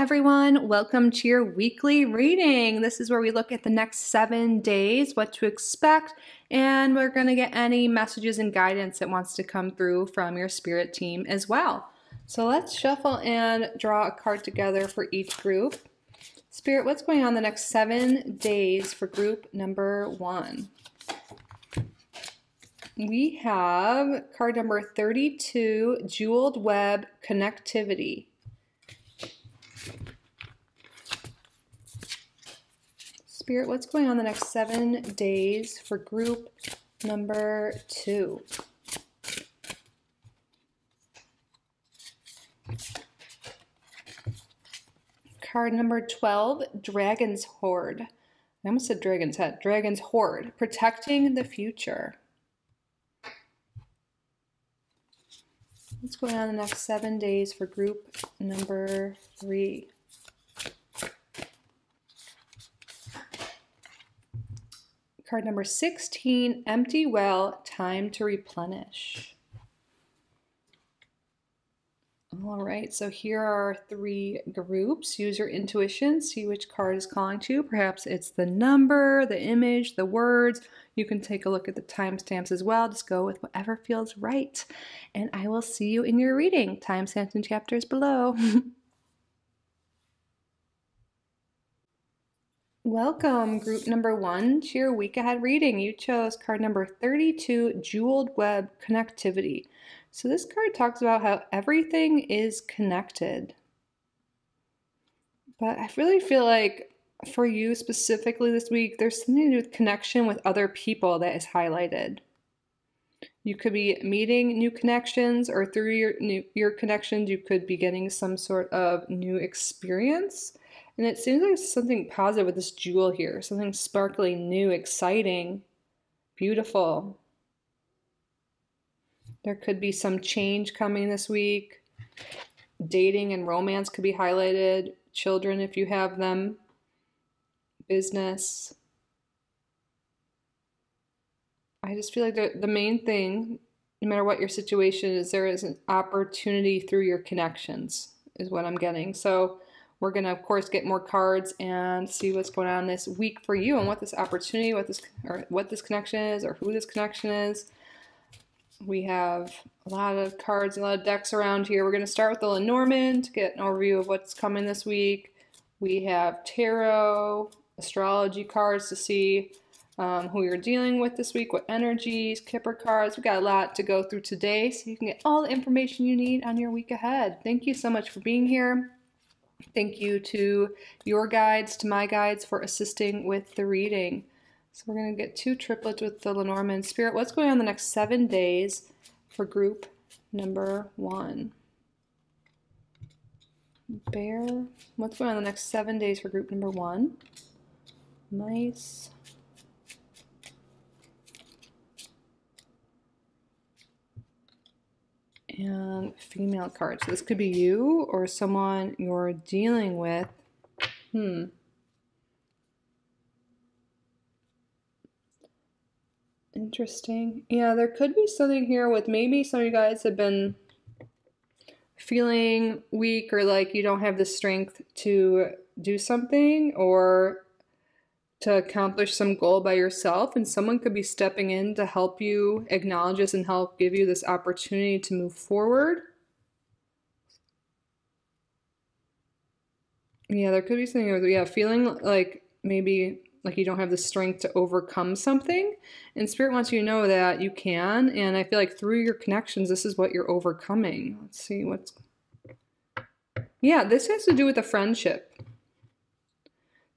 everyone. Welcome to your weekly reading. This is where we look at the next 7 days, what to expect, and we're going to get any messages and guidance that wants to come through from your spirit team as well. So let's shuffle and draw a card together for each group. Spirit, what's going on the next 7 days for group number 1? We have card number 32, Jeweled Web Connectivity. Spirit, what's going on the next 7 days for group number 2? Card number 12, Dragon's Hoard. I almost said Dragon's Head. Dragon's Hoard, Protecting the Future. What's going on the next 7 days for group number 3? Card number 16, Empty Well, Time to Replenish. All right, so here are 3 groups. Use your intuition, see which card is calling to you. Perhaps it's the number, the image, the words. You can take a look at the timestamps as well. Just go with whatever feels right. And I will see you in your reading. Timestamps and chapters below. Welcome, group number 1, to your week ahead reading. You chose card number 32, Jeweled Web Connectivity. So this card talks about how everything is connected. But I really feel like for you specifically this week, there's something to do with connection with other people that is highlighted. You could be meeting new connections, or through your connections, you could be getting some sort of new experience. And it seems like something positive with this jewel here, something sparkly, new, exciting, beautiful. There could be some change coming this week. Dating and romance could be highlighted. Children, if you have them. Business. I just feel like the main thing, no matter what your situation is, there is an opportunity through your connections, is what I'm getting. So we're going to, of course, get more cards and see what's going on this week for you and what this opportunity, what this connection is, or who this connection is. We have a lot of cards, a lot of decks around here. We're going to start with the Lenormand to get an overview of what's coming this week. We have tarot, astrology cards to see who you're dealing with this week, what energies, Kipper cards. We've got a lot to go through today, so you can get all the information you need on your week ahead. Thank you so much for being here. Thank you to your guides, to my guides, for assisting with the reading. So we're going to get 2 triplets with the Lenormand. Spirit, what's going on the next 7 days for group number 1? Bear, what's going on the next 7 days for group number 1? Nice. And female card. So this could be you or someone you're dealing with. Interesting. Yeah, there could be something here with maybe some of you guys have been feeling weak, or like you don't have the strength to do something or to accomplish some goal by yourself, and someone could be stepping in to help you acknowledge this and help give you this opportunity to move forward. Yeah, there could be something with, yeah, feeling like maybe like you don't have the strength to overcome something, and Spirit wants you to know that you can. And I feel like through your connections, this is what you're overcoming. Let's see what's, yeah, this has to do with a friendship.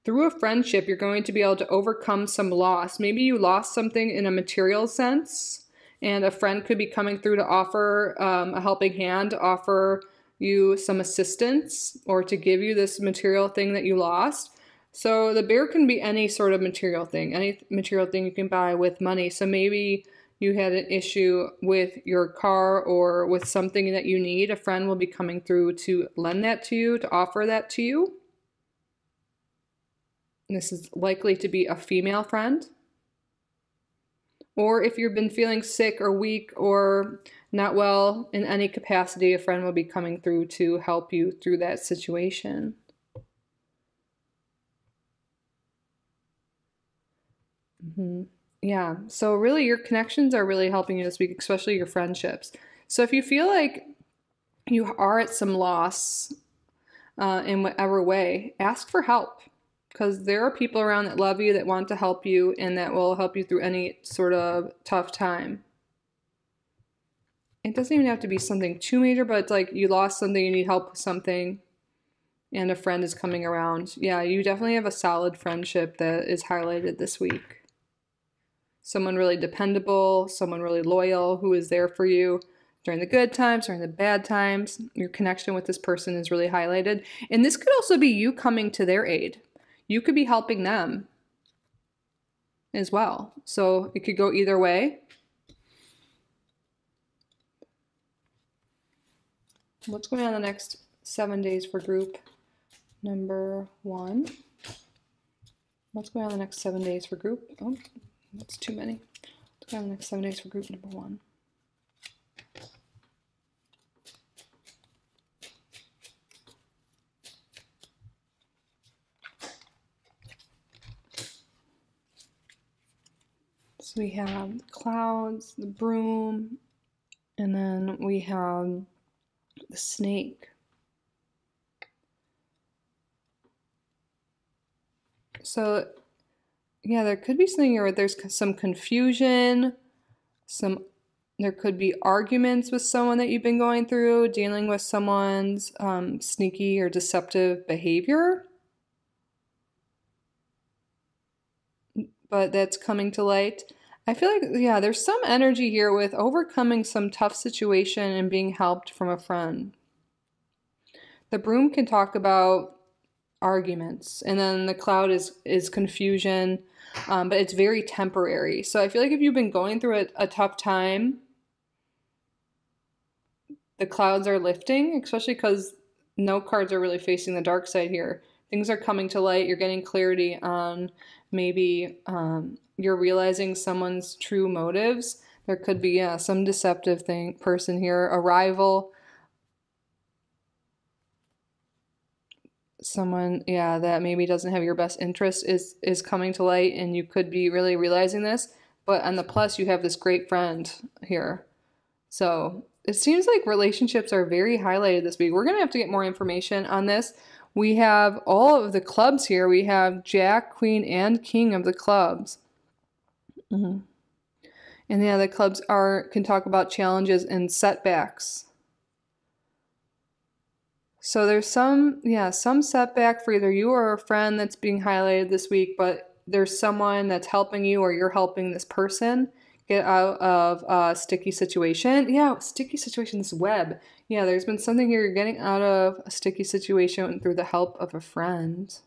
Through a friendship, you're going to be able to overcome some loss. Maybe you lost something in a material sense, and a friend could be coming through to offer a helping hand, to offer you some assistance, or to give you this material thing that you lost. So the bear can be any sort of material thing, any material thing you can buy with money. So maybe you had an issue with your car or with something that you need. A friend will be coming through to lend that to you, to offer that to you. This is likely to be a female friend. Or if you've been feeling sick or weak or not well in any capacity, a friend will be coming through to help you through that situation. Hmm. Yeah. So really your connections are really helping you this week, especially your friendships. So if you feel like you are at some loss in whatever way, ask for help because there are people around that love you, that want to help you, and that will help you through any sort of tough time. It doesn't even have to be something too major, but it's like you lost something, you need help with something, and a friend is coming around. Yeah, you definitely have a solid friendship that is highlighted this week. Someone really dependable, someone really loyal who is there for you during the good times, during the bad times. Your connection with this person is really highlighted. And this could also be you coming to their aid. You could be helping them as well. So it could go either way. What's going on the next 7 days for group number 1? What's going on the next 7 days for group? Oh, that's too many. What's going on the next 7 days for group number 1? So we have the clouds, the broom, and then we have the snake. So yeah, there could be something here where there's some confusion, there could be arguments with someone that you've been going through, dealing with someone's sneaky or deceptive behavior. But that's coming to light. I feel like, yeah, there's some energy here with overcoming some tough situation and being helped from a friend. The broom can talk about arguments, and then the cloud is confusion, but it's very temporary. So I feel like if you've been going through a tough time, the clouds are lifting, especially because no cards are really facing the dark side here. Things are coming to light. You're getting clarity on maybe you're realizing someone's true motives. There could be some deceptive person here, a rival, someone that maybe doesn't have your best interest is coming to light, and you could be really realizing this. But on the plus, you have this great friend here. So it seems like relationships are very highlighted this week. We're going to have to get more information on this. We have all of the clubs here. We have Jack, Queen, and King of the clubs. And the clubs can talk about challenges and setbacks. So there's some setback for either you or a friend that's being highlighted this week, but there's someone that's helping you or you're helping this person get out of a sticky situation. Yeah, sticky situation, this web. Yeah, there's been something here. You're getting out of a sticky situation through the help of a friend.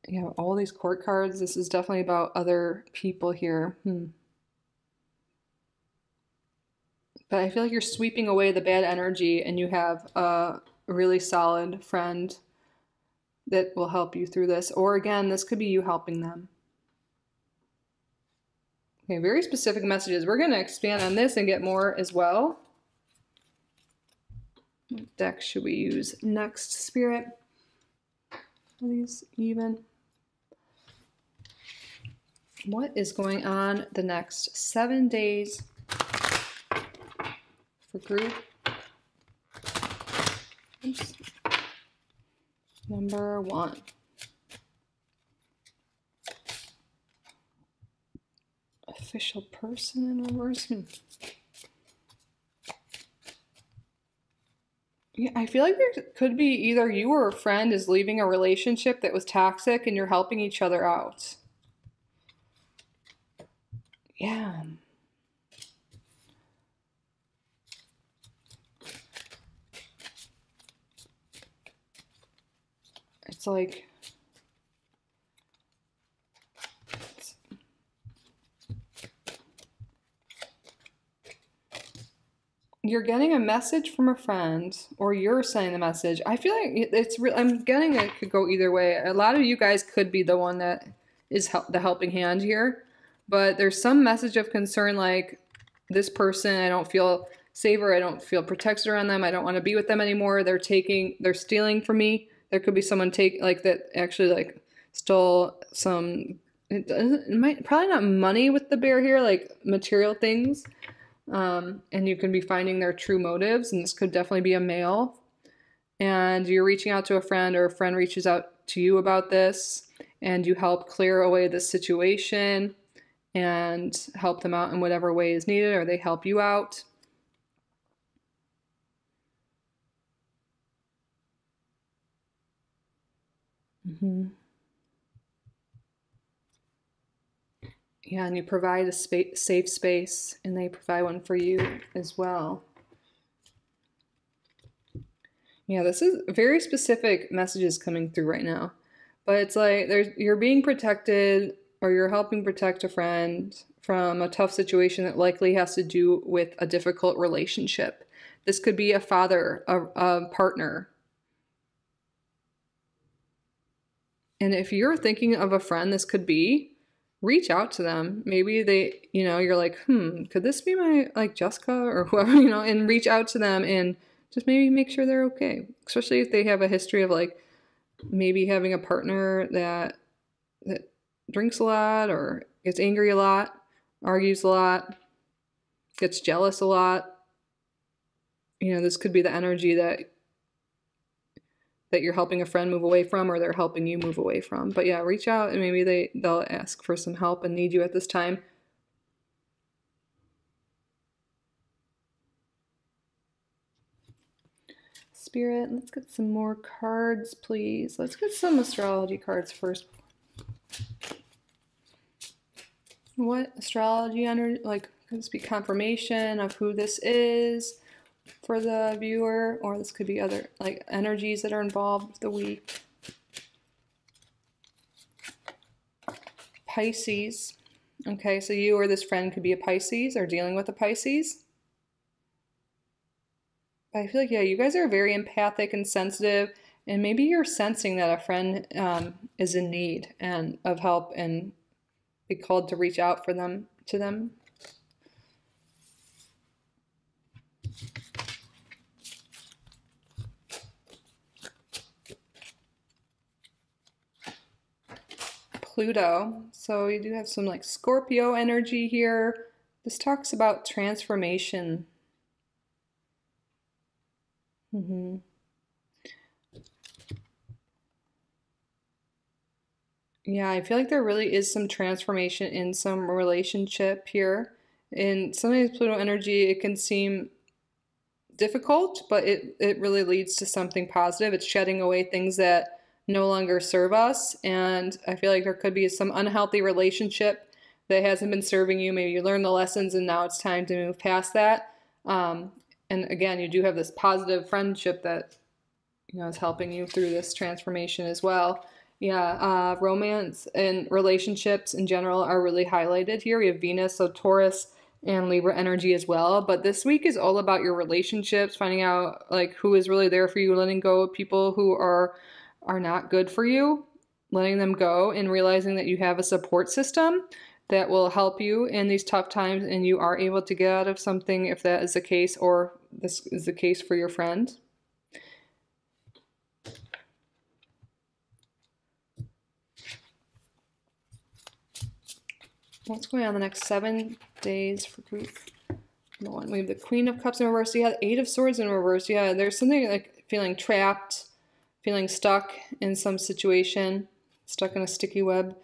Yeah, all these court cards. This is definitely about other people here. But I feel like you're sweeping away the bad energy and you have a really solid friend that will help you through this. Or again, this could be you helping them. Okay, very specific messages. We're going to expand on this and get more as well. What deck should we use next, Spirit? Are these even? What is going on the next 7 days for group number 1? Official person in reverse. Yeah, I feel like there could be either you or a friend is leaving a relationship that was toxic and you're helping each other out. Yeah. It's like you're getting a message from a friend or you're sending the message. I feel like it's real. I'm getting it could go either way. A lot of you guys could be the one that is the helping hand here, but there's some message of concern like this person, I don't feel safe or I don't feel protected around them. I don't want to be with them anymore. They're stealing from me. There could be someone that actually stole some it might probably not money with the bear here, like material things. And you can be finding their true motives, and this could definitely be a male. And you're reaching out to a friend, or a friend reaches out to you about this, and you help clear away the situation and help them out in whatever way is needed, or they help you out. Mm-hmm. Yeah, and you provide a safe space, and they provide one for you as well. Yeah, this is very specific messages coming through right now. But it's like you're being protected, or you're helping protect a friend from a tough situation that likely has to do with a difficult relationship. This could be a father, a partner. And if you're thinking of a friend this could be, reach out to them. Maybe they, you're like, could this be my, like, Jessica or whoever, and reach out to them and just maybe make sure they're okay. Especially if they have a history of, like, maybe having a partner that drinks a lot, or gets angry a lot, argues a lot, gets jealous a lot. This could be the energy that you're helping a friend move away from, or they're helping you move away from. But yeah, reach out, and maybe they'll ask for some help and need you at this time. Spirit, let's get some more cards, please. Let's get some astrology cards first. What astrology energy, like, could this be confirmation of who this is for the viewer, or this could be other, like, energies that are involved with the week. Pisces. Okay, so you or this friend could be a Pisces, or dealing with a Pisces. I feel like, yeah, you guys are very empathic and sensitive, and maybe you're sensing that a friend is in need and of help, and be called to reach out to them. Pluto. So you do have some, like, Scorpio energy here. This talks about transformation. Mm-hmm. Yeah, I feel like there really is some transformation in some relationship here. And sometimes Pluto energy, it can seem difficult, but it really leads to something positive. It's shedding away things that no longer serve us. And I feel like there could be some unhealthy relationship that hasn't been serving you. Maybe you learned the lessons and now it's time to move past that. And again, you do have this positive friendship that, is helping you through this transformation as well. Yeah, romance and relationships in general are really highlighted here. We have Venus, so Taurus and Libra energy as well. But this week is all about your relationships, finding out, like, who is really there for you, letting go of people who are not good for you, letting them go, and realizing that you have a support system that will help you in these tough times, and you are able to get out of something if that is the case, or this is the case for your friend. What's going on the next 7 days for Greek? We have the Queen of Cups in reverse. Yeah, the Eight of Swords in reverse. Yeah, there's something like feeling trapped, feeling stuck in some situation, stuck in a sticky web.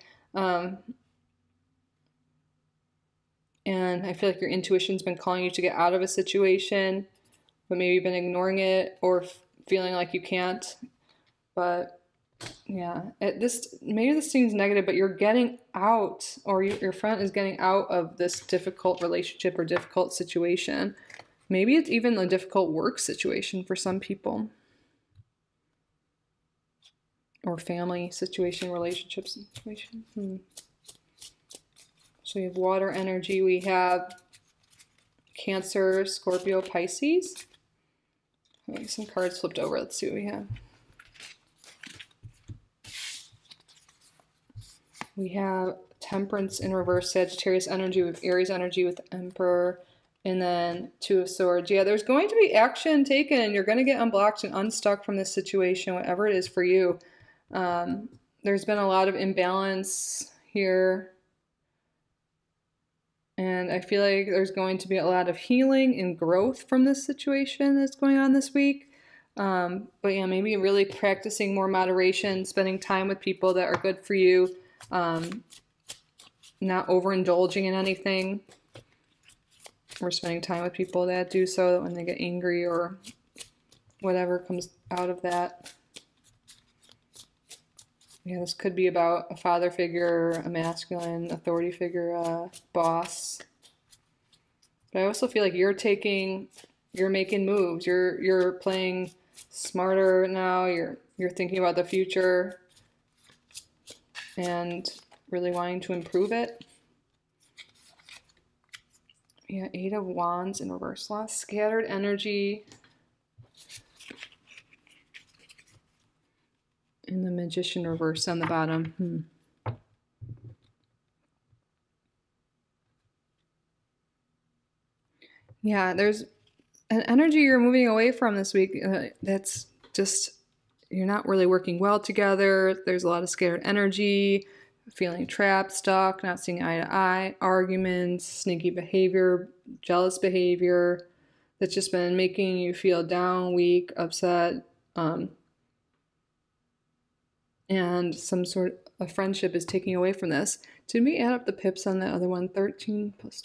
And I feel like your intuition's been calling you to get out of a situation, but maybe you've been ignoring it or feeling like you can't. But yeah, maybe this seems negative, but you're getting out, or your friend is getting out of this difficult relationship or difficult situation. Maybe it's even a difficult work situation for some people, or family situation, relationship situation. So we have water energy. We have Cancer, Scorpio, Pisces. Okay, some cards flipped over. Let's see what we have. We have Temperance in reverse, Sagittarius energy with Aries energy with Emperor, and then Two of Swords. Yeah, there's going to be action taken. You're going to get unblocked and unstuck from this situation, whatever it is for you. There's been a lot of imbalance here. And I feel like there's going to be a lot of healing and growth from this situation that's going on this week. But yeah, maybe really practicing more moderation, spending time with people that are good for you, not overindulging in anything, or spending time with people that do so that when they get angry or whatever comes out of that. Yeah, this could be about a father figure, a masculine authority figure, a boss. But I also feel like you're making moves. You're playing smarter now. You're thinking about the future and really wanting to improve it. Yeah, 8 of Wands in reverse. Lost scattered energy. And the Magician reverse on the bottom. Yeah, there's an energy you're moving away from this week that's just, you're not really working well together. There's a lot of scattered energy, feeling trapped, stuck, not seeing eye to eye, arguments, sneaky behavior, jealous behavior that's just been making you feel down, weak, upset. And some sort of friendship is taking away from this. Did we add up the pips on the other one? 13 plus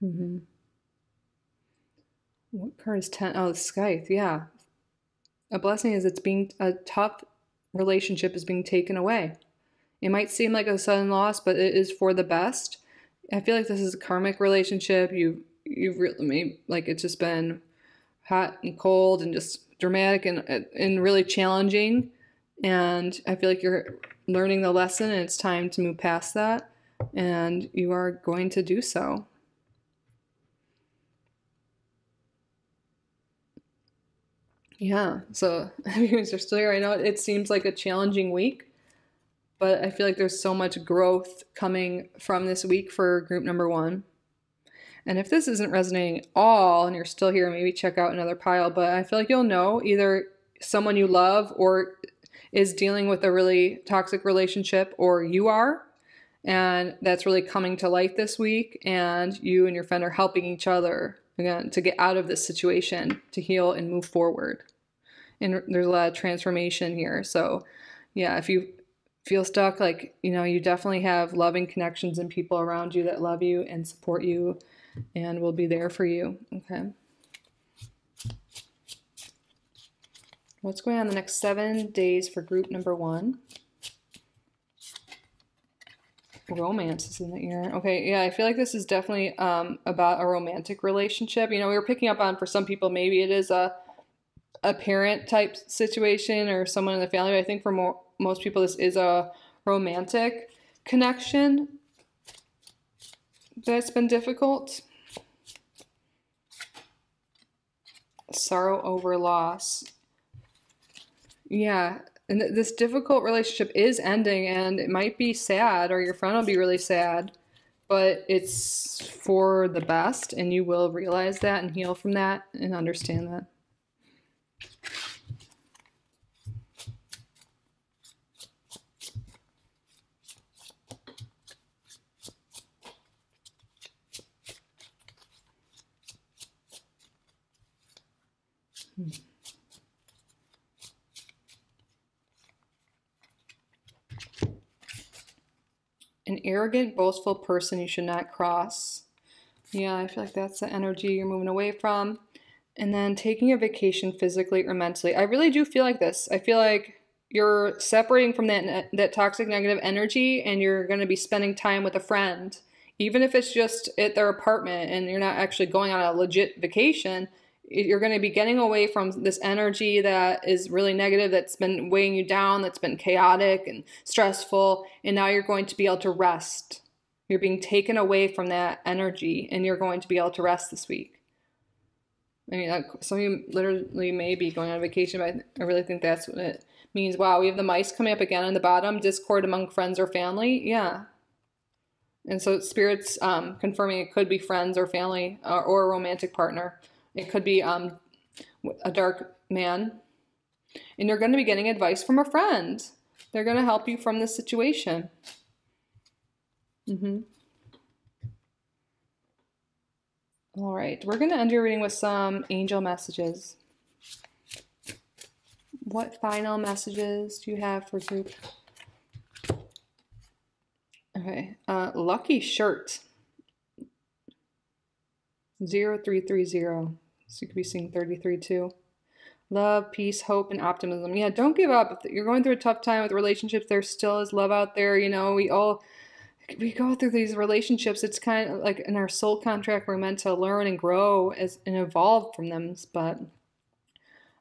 12. What card is 10? Oh, Scythe, yeah. A blessing is a tough relationship is being taken away. It might seem like a sudden loss, but it is for the best. I feel like this is a karmic relationship. You've really, like, it's just been hot and cold and just dramatic and really challenging. And I feel like you're learning the lesson and it's time to move past that. And you are going to do so. Yeah, so if you guys are still here, I know it seems like a challenging week, but I feel like there's so much growth coming from this week for group number 1. And if this isn't resonating at all and you're still here, maybe check out another pile. But I feel like you'll know either someone you love or is dealing with a really toxic relationship, or you are. And that's really coming to light this week. And you and your friend are helping each other, again, to get out of this situation, to heal and move forward. And there's a lot of transformation here. So yeah, if you feel stuck, like, you definitely have loving connections and people around you that love you and support you and will be there for you. Okay. What's going on the next 7 days for group number 1? Romance is in the air. Okay, yeah, I feel like this is definitely about a romantic relationship. We were picking up on, for some people, maybe it is a parent type situation or someone in the family. But I think for most people, this is a romantic connection that's been difficult. Sorrow over loss. Yeah, and this difficult relationship is ending, and it might be sad, or your friend will be really sad, but it's for the best, and you will realize that and heal from that and understand that. An arrogant, boastful person you should not cross. Yeah, I feel like that's the energy you're moving away from. And then taking a vacation physically or mentally. I really do feel like this. I feel like you're separating from that toxic negative energy, and you're going to be spending time with a friend. Even if it's just at their apartment and you're not actually going on a legit vacation, you're going to be getting away from this energy that is really negative, that's been weighing you down, that's been chaotic and stressful, and now you're going to be able to rest. You're being taken away from that energy, and you're going to be able to rest this week. I mean, some of you literally may be going on vacation, but I really think that's what it means. Wow, we have the mice coming up again on the bottom. Discord among friends or family. Yeah. And so Spirit's confirming it could be friends or family or a romantic partner. It could be a dark man, and you're going to be getting advice from a friend. They're going to help you from this situation. All right, we're going to end your reading with some angel messages. What final messages do you have for group? Okay, lucky shirt. 0330. So you could be seeing 33 too. Love, peace, hope, and optimism. Yeah, don't give up. If you're going through a tough time with relationships, there still is love out there. You know, we go through these relationships. It's kind of like in our soul contract, we're meant to learn and grow and evolve from them. But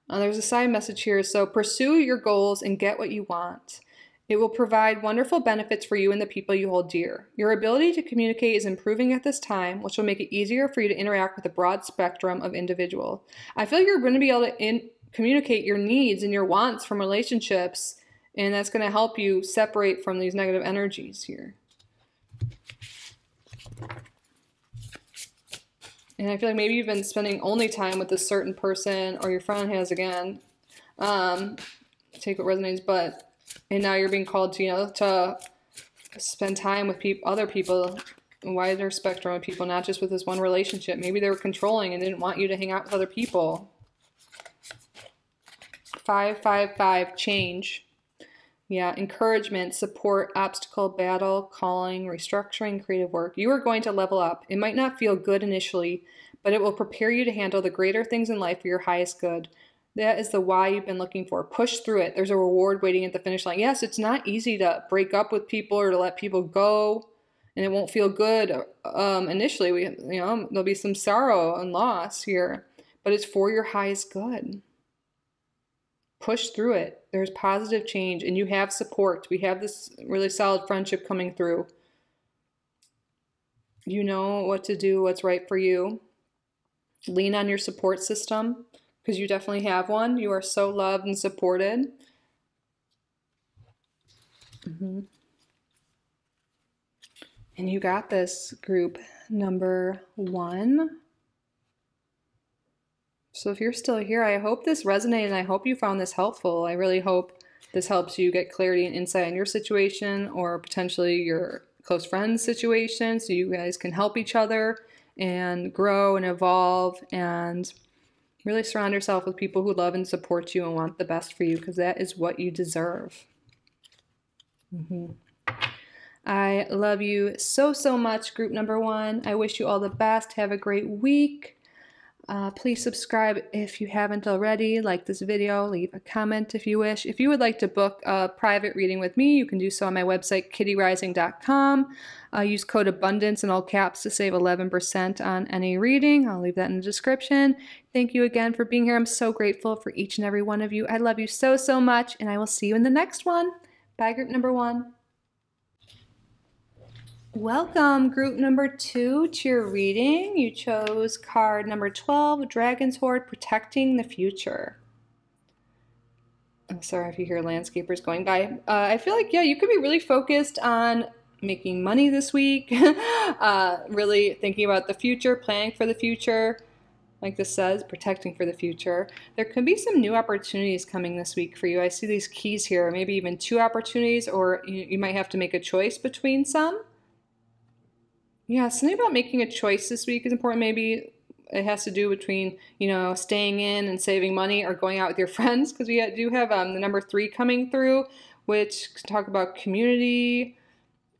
there's a side message here. So pursue your goals and get what you want. It will provide wonderful benefits for you and the people you hold dear. Your ability to communicate is improving at this time, which will make it easier for you to interact with a broad spectrum of individuals. I feel like you're going to be able to communicate your needs and your wants from relationships, and that's going to help you separate from these negative energies here. And I feel like maybe you've been spending only time with a certain person, or your friend has again. Take what resonates, and now you're being called to, you know, to spend time with other people, a wider spectrum of people, not just with this one relationship. Maybe they were controlling and didn't want you to hang out with other people. 555, change. Yeah, encouragement, support, obstacle, battle, calling, restructuring, creative work. You are going to level up. It might not feel good initially, but it will prepare you to handle the greater things in life for your highest good. That is the why you've been looking for. Push through it. There's a reward waiting at the finish line. Yes, it's not easy to break up with people or to let people go, and it won't feel good initially. There'll be some sorrow and loss here, but it's for your highest good. Push through it. There's positive change, and you have support. We have this really solid friendship coming through. You know what to do, what's right for you. Lean on your support system, because you definitely have one. You are so loved and supported. And you got this, group number 1. So if you're still here, I hope this resonated, and I hope you found this helpful. I really hope this helps you get clarity and insight on your situation, or potentially your close friend's situation, so you guys can help each other and grow and evolve and really surround yourself with people who love and support you and want the best for you, because that is what you deserve. I love you so, so much, group number 1. I wish you all the best. Have a great week. Please subscribe if you haven't already. Like this video, leave a comment if you wish. If you would like to book a private reading with me, you can do so on my website, kittyoutsidethebox.com. Use code ABUNDANCE in all caps to save 11% on any reading. I'll leave that in the description. Thank you again for being here. I'm so grateful for each and every one of you. I love you so, so much, and I will see you in the next one. Bye, group number 1. Welcome, group number 2, to your reading. You chose card number 12, Dragon's Hoard, Protecting the Future. I'm sorry if you hear landscapers going by. I feel like, yeah, you could be really focused on making money this week, really thinking about the future, planning for the future. Like this says, protecting for the future. There could be some new opportunities coming this week for you. I see these keys here, maybe even 2 opportunities, or you might have to make a choice between some. Yeah, something about making a choice this week is important. Maybe it has to do between, staying in and saving money, or going out with your friends, because we do have the number 3 coming through, which can talk about community.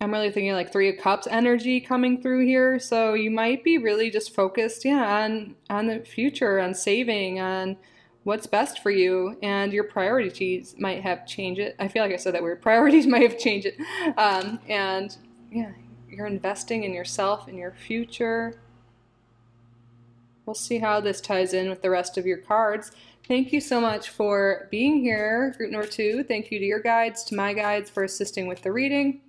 I'm really thinking like 3 of Cups energy coming through here. So you might be really just focused, on the future, on saving, on what's best for you, and your priorities might have changed it. I feel like I said that weird. Priorities might have changed it. And yeah. You're investing in yourself and your future. We'll see how this ties in with the rest of your cards. Thank you so much for being here, group number 2. Thank you to your guides, to my guides, for assisting with the reading.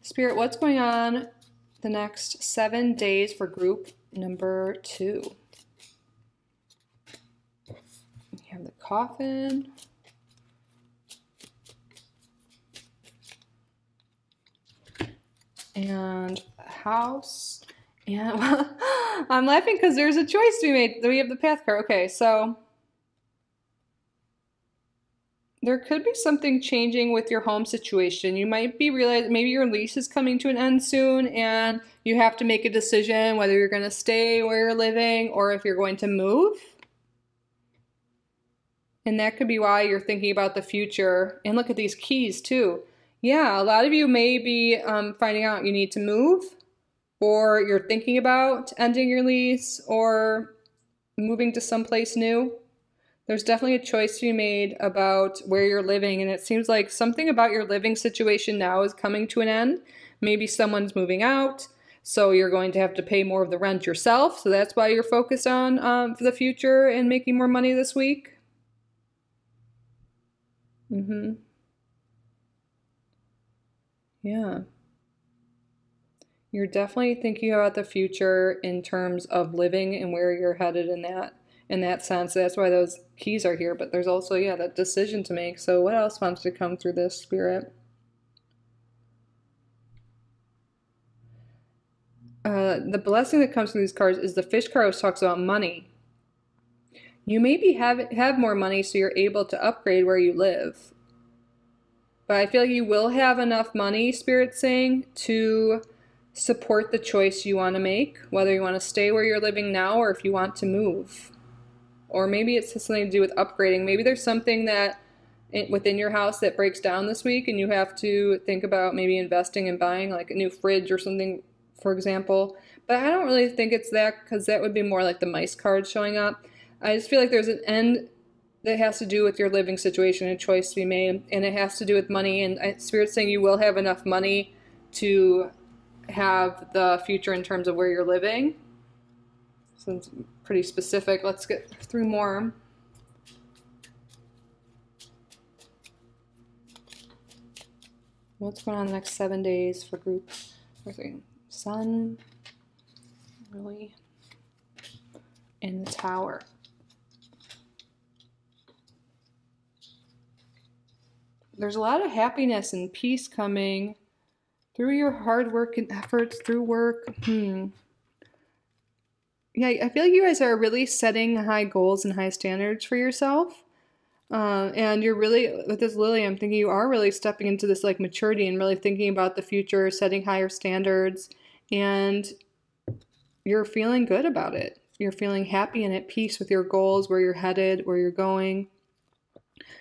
Spirit, what's going on the next 7 days for group number 2? You have the Coffin. And House Yeah, well, I'm laughing because there's a choice to be made. We have the path card. Okay, so there could be something changing with your home situation. You might be realizing maybe your lease is coming to an end soon and you have to make a decision whether you're going to stay where you're living or if you're going to move. And that could be why you're thinking about the future. And look at these keys too. Yeah, a lot of you may be finding out you need to move, or you're thinking about ending your lease or moving to someplace new. There's definitely a choice to be made about where you're living, and it seems like something about your living situation now is coming to an end. Maybe someone's moving out, so you're going to have to pay more of the rent yourself, so that's why you're focused on for the future and making more money this week. Yeah. You're definitely thinking about the future in terms of living and where you're headed in that sense. That's why those keys are here. But there's also, yeah, that decision to make. So what else wants to come through this, Spirit? The blessing that comes through these cards is the fish card, which talks about money. You maybe have more money, so you're able to upgrade where you live. But I feel like you will have enough money, Spirit's saying, to support the choice you want to make, whether you want to stay where you're living now or if you want to move. Or maybe it's something to do with upgrading. Maybe there's something that within your house that breaks down this week and you have to think about maybe investing and buying like a new fridge or something, for example. But I don't really think it's that, because that would be more like the mice card showing up. I just feel like there's an end that has to do with your living situation, a choice to be made, and it has to do with money. And Spirit's saying you will have enough money to have the future in terms of where you're living. So it's pretty specific. Let's get through more. What's going on the next 7 days for group? Sun, really, and the Tower. There's a lot of happiness and peace coming through your hard work and efforts, through work. Yeah, I feel like you guys are really setting high goals and high standards for yourself. And you're really, with this Lily, I'm thinking you are really stepping into this like maturity and really thinking about the future, setting higher standards, and you're feeling good about it. You're feeling happy and at peace with your goals, where you're headed, where you're going.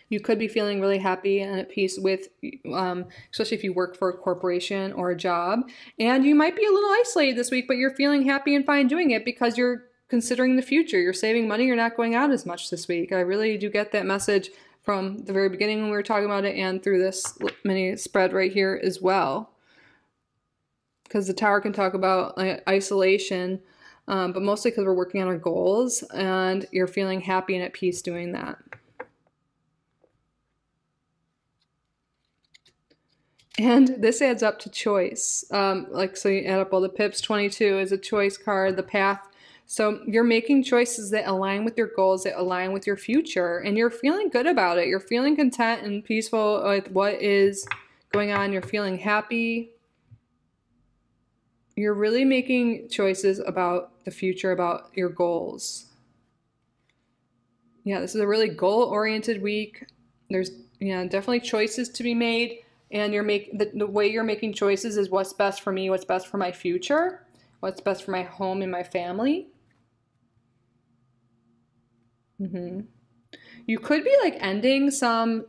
You could be feeling really happy and at peace with, especially if you work for a corporation or a job. And you might be a little isolated this week, but you're feeling happy and fine doing it because you're considering the future. You're saving money. You're not going out as much this week. I really do get that message from the very beginning when we were talking about it, and through this mini spread right here as well. Because the Tower can talk about isolation, but mostly because we're working on our goals and you're feeling happy and at peace doing that. And this adds up to choice. So you add up all the pips. 22 is a choice card, the path. So you're making choices that align with your goals, that align with your future, and you're feeling good about it. You're feeling content and peaceful with what is going on. You're feeling happy. You're really making choices about the future, about your goals. Yeah, this is a really goal-oriented week. There's definitely choices to be made. And the way you're making choices is what's best for me, what's best for my future, what's best for my home and my family. You could be like ending some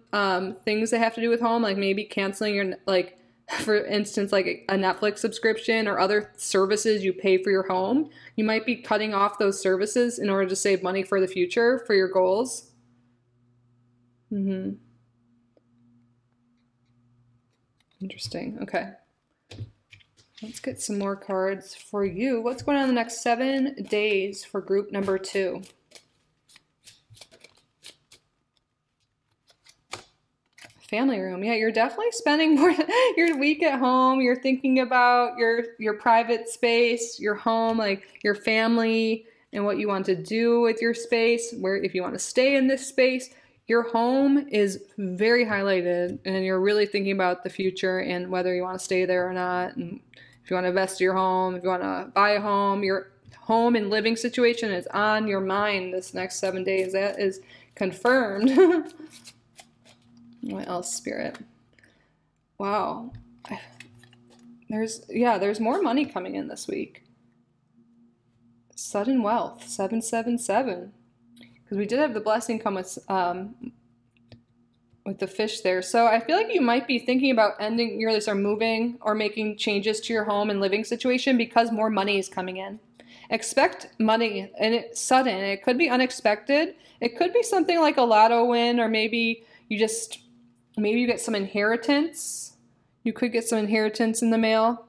things that have to do with home, like maybe canceling your, like, for instance, like a Netflix subscription or other services you pay for your home. You might be cutting off those services in order to save money for the future, for your goals. Interesting. Okay. Let's get some more cards for you. What's going on in the next 7 days for group number 2? Family room. Yeah, you're definitely spending more your week at home. You're thinking about your private space, your home, like your family and what you want to do with your space, where if you want to stay in this space. Your home is very highlighted, and you're really thinking about the future and whether you want to stay there or not, and if you want to invest in your home, if you want to buy a home, your home and living situation is on your mind this next 7 days. That is confirmed. What else, Spirit? Wow. There's more money coming in this week. Sudden wealth, 777. Because we did have the blessing come with the fish there. So I feel like you might be thinking about ending your lease or moving or making changes to your home and living situation because more money is coming in. Expect money, and it's sudden. It could be unexpected. It could be something like a lotto win, or maybe you get some inheritance. You could get some inheritance in the mail,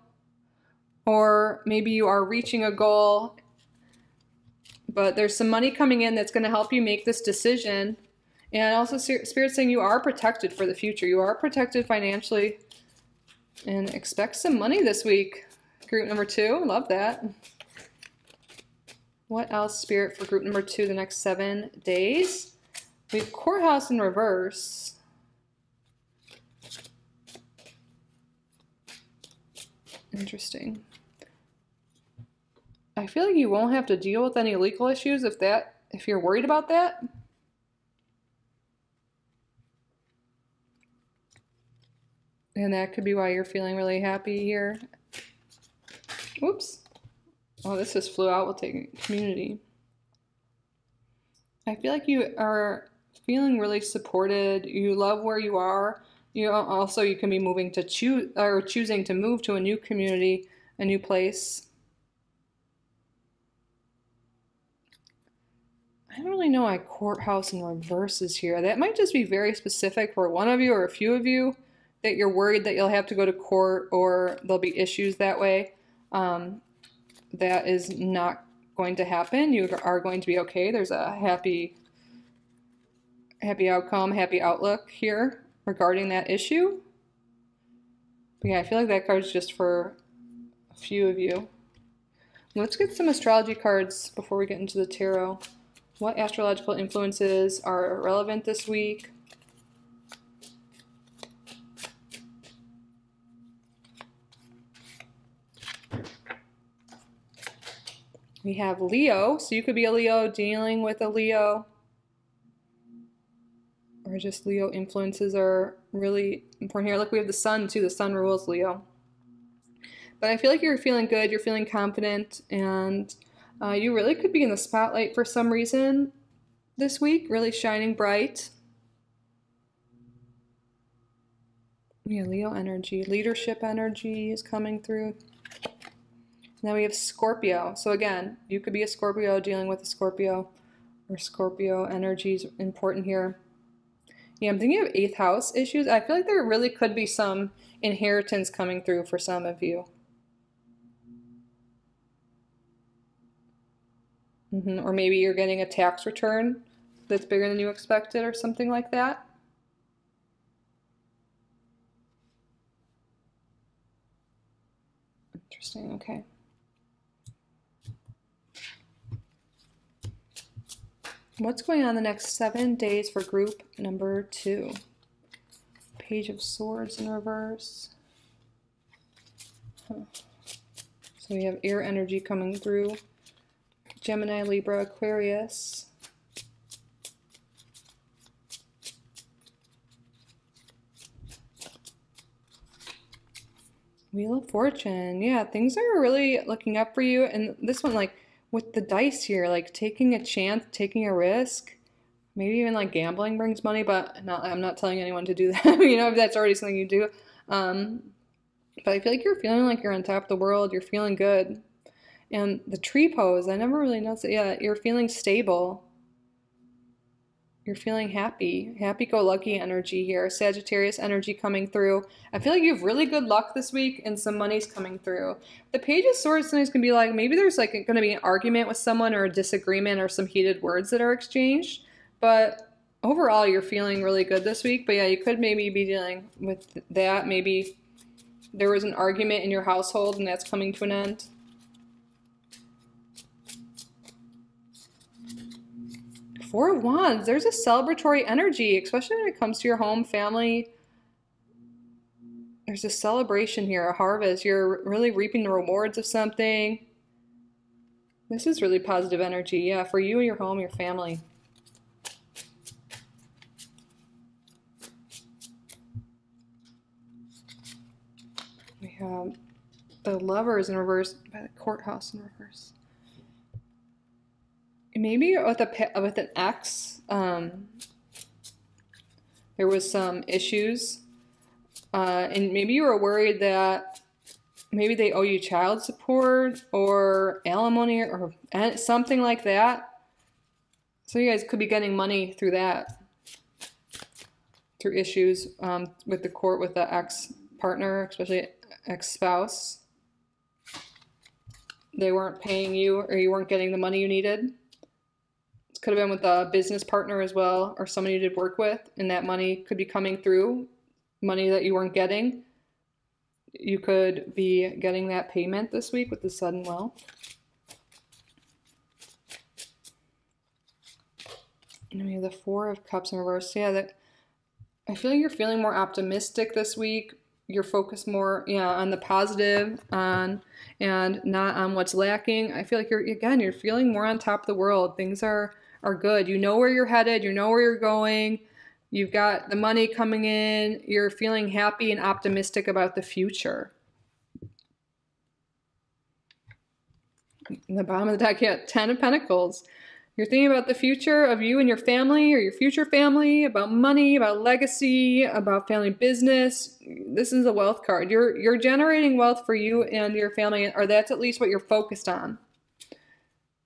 or maybe you are reaching a goal, but there's some money coming in that's going to help you make this decision. And also Spirit's saying you are protected for the future. You are protected financially, and expect some money this week. Group number 2, love that. What else, Spirit, for group number 2 the next 7 days? We have courthouse in reverse. Interesting. I feel like you won't have to deal with any legal issues if you're worried about that. And that could be why you're feeling really happy here. Oops. Oh, this just flew out. We'll take community. I feel like you are feeling really supported. You love where you are. You can be moving to choosing to move to a new community, a new place. I don't really know why courthouse in reverse is here. That might just be very specific for one of you or a few of you, that you're worried that you'll have to go to court or there'll be issues that way. That is not going to happen. You are going to be okay. There's a happy outcome, happy outlook here regarding that issue. But yeah, I feel like that card's just for a few of you. Let's get some astrology cards before we get into the tarot. What astrological influences are relevant this week? We have Leo, so you could be a Leo dealing with a Leo, or just Leo influences are really important here. Look, we have the sun too. The sun rules Leo. But I feel like you're feeling good, you're feeling confident, and you really could be in the spotlight for some reason this week, really shining bright. Yeah, Leo energy, leadership energy is coming through. Now we have Scorpio. So again, you could be a Scorpio dealing with a Scorpio, or Scorpio energy is important here. Yeah, I'm thinking of 8th house issues. I feel like there really could be some inheritance coming through for some of you. Or maybe you're getting a tax return that's bigger than you expected or something like that. Interesting, okay. What's going on the next 7 days for group number 2? Page of Swords in reverse. So we have air energy coming through. Gemini, Libra, Aquarius. Wheel of Fortune. Yeah, things are really looking up for you. And this one, like, with the dice here, like taking a chance, taking a risk, maybe even like gambling brings money, but I'm not telling anyone to do that, you know, if that's already something you do. But I feel like you're feeling like you're on top of the world, you're feeling good. And the tree pose, I never really noticed it. Yeah, you're feeling stable. You're feeling happy. Happy-go-lucky energy here. Sagittarius energy coming through. I feel like you have really good luck this week and some money's coming through. The Page of Swords sometimes can be like, maybe there's like going to be an argument with someone or a disagreement or some heated words that are exchanged. But overall, you're feeling really good this week. But yeah, you could maybe be dealing with that. Maybe there was an argument in your household and that's coming to an end. Four of Wands, there's a celebratory energy, especially when it comes to your home, family. There's a celebration here, a harvest. You're really reaping the rewards of something. This is really positive energy, yeah, for you and your home, your family. We have the Lovers in reverse by the Courthouse in reverse. Maybe with an ex, there was some issues, and maybe you were worried that maybe they owe you child support or alimony or something like that. So you guys could be getting money through that, through issues with the court with the ex-partner, especially ex-spouse. They weren't paying you, or you weren't getting the money you needed. It could have been with a business partner as well, or someone you did work with, and that money could be coming through, money that you weren't getting. You could be getting that payment this week with the sudden wealth. And we have the Four of Cups in reverse. Yeah, that I feel like you're feeling more optimistic this week. You're focused more, on the positive, and not on what's lacking. I feel like you're feeling more on top of the world. Things are good. You know where you're headed. You know where you're going. You've got the money coming in. You're feeling happy and optimistic about the future. In the bottom of the deck, yeah, 10 of Pentacles. You're thinking about the future of you and your family, or your future family, about money, about legacy, about family business. This is a wealth card. You're generating wealth for you and your family, or that's at least what you're focused on.